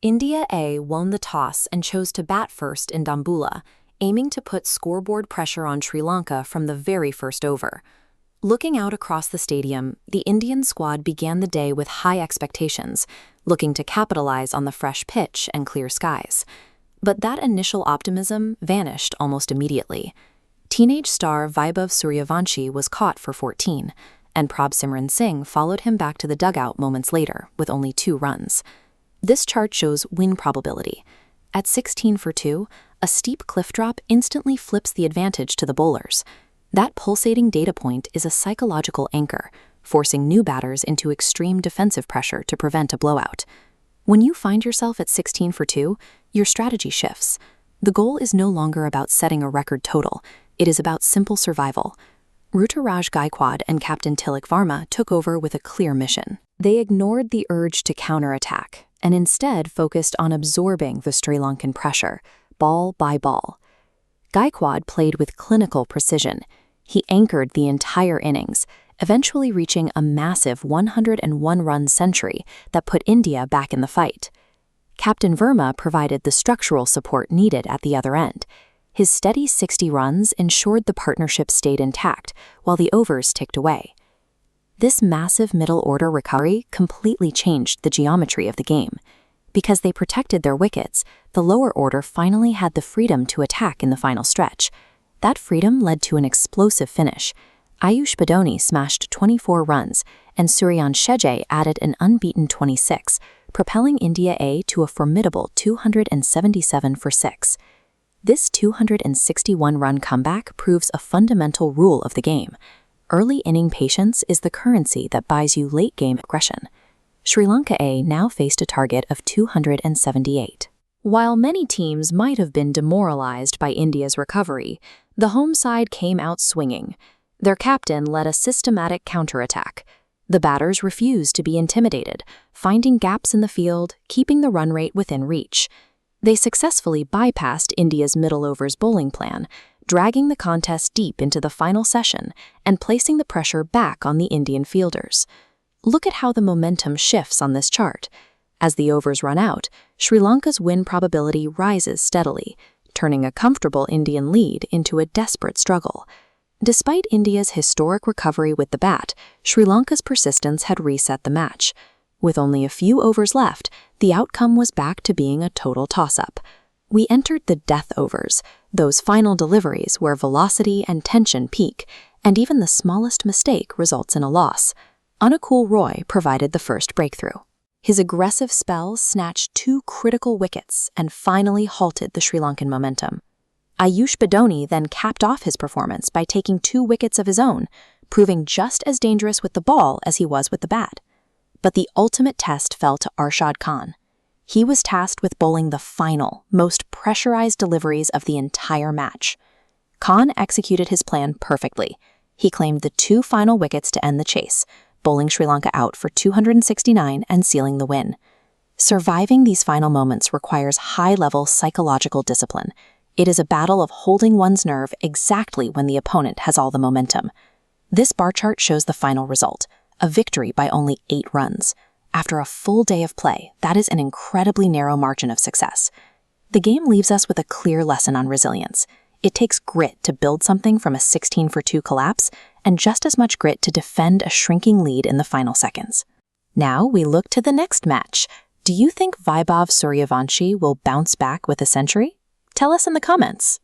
India A won the toss and chose to bat first in Dambulla, aiming to put scoreboard pressure on Sri Lanka from the very first over. Looking out across the stadium, the Indian squad began the day with high expectations, looking to capitalize on the fresh pitch and clear skies. But that initial optimism vanished almost immediately. Teenage star Vaibhav Suryavanshi was caught for 14, and Prabh Singh followed him back to the dugout moments later with only 2 runs. This chart shows win probability. At 16 for 2, a steep cliff drop instantly flips the advantage to the bowlers. That pulsating data point is a psychological anchor, forcing new batters into extreme defensive pressure to prevent a blowout. When you find yourself at 16 for 2, your strategy shifts. The goal is no longer about setting a record total, it is about simple survival. Ruturaj Gaikwad and Captain Tilak Varma took over with a clear mission. They ignored the urge to counterattack and instead focused on absorbing the Sri Lankan pressure, ball by ball. Gaikwad played with clinical precision. He anchored the entire innings, eventually reaching a massive 101-run century that put India back in the fight. Captain Verma provided the structural support needed at the other end. His steady 60 runs ensured the partnership stayed intact while the overs ticked away. This massive middle-order recovery completely changed the geometry of the game. Because they protected their wickets, the lower order finally had the freedom to attack in the final stretch. That freedom led to an explosive finish. Ayush Badoni smashed 24 runs, and Suryan Shejay added an unbeaten 26, propelling India A to a formidable 277 for 6. This 261-run comeback proves a fundamental rule of the game. Early inning patience is the currency that buys you late-game aggression. Sri Lanka A now faced a target of 278. While many teams might have been demoralized by India's recovery, the home side came out swinging. Their captain led a systematic counterattack. The batters refused to be intimidated, finding gaps in the field, keeping the run rate within reach. They successfully bypassed India's middle overs bowling plan, dragging the contest deep into the final session and placing the pressure back on the Indian fielders. Look at how the momentum shifts on this chart. As the overs run out, Sri Lanka's win probability rises steadily, turning a comfortable Indian lead into a desperate struggle. Despite India's historic recovery with the bat, Sri Lanka's persistence had reset the match. With only a few overs left, the outcome was back to being a total toss-up. We entered the death overs, those final deliveries where velocity and tension peak, and even the smallest mistake results in a loss. Anukul Roy provided the first breakthrough. His aggressive spell snatched 2 critical wickets and finally halted the Sri Lankan momentum. Ayush Badoni then capped off his performance by taking 2 wickets of his own, proving just as dangerous with the ball as he was with the bat. But the ultimate test fell to Arshad Khan. He was tasked with bowling the final, most pressurized deliveries of the entire match. Khan executed his plan perfectly. He claimed the 2 final wickets to end the chase, bowling Sri Lanka out for 269 and sealing the win. Surviving these final moments requires high-level psychological discipline. It is a battle of holding one's nerve exactly when the opponent has all the momentum. This bar chart shows the final result, a victory by only 8 runs. After a full day of play, that is an incredibly narrow margin of success. The game leaves us with a clear lesson on resilience. It takes grit to build something from a 16 for 2 collapse, and just as much grit to defend a shrinking lead in the final seconds. Now we look to the next match. Do you think Vaibhav Suryavanshi will bounce back with a century? Tell us in the comments.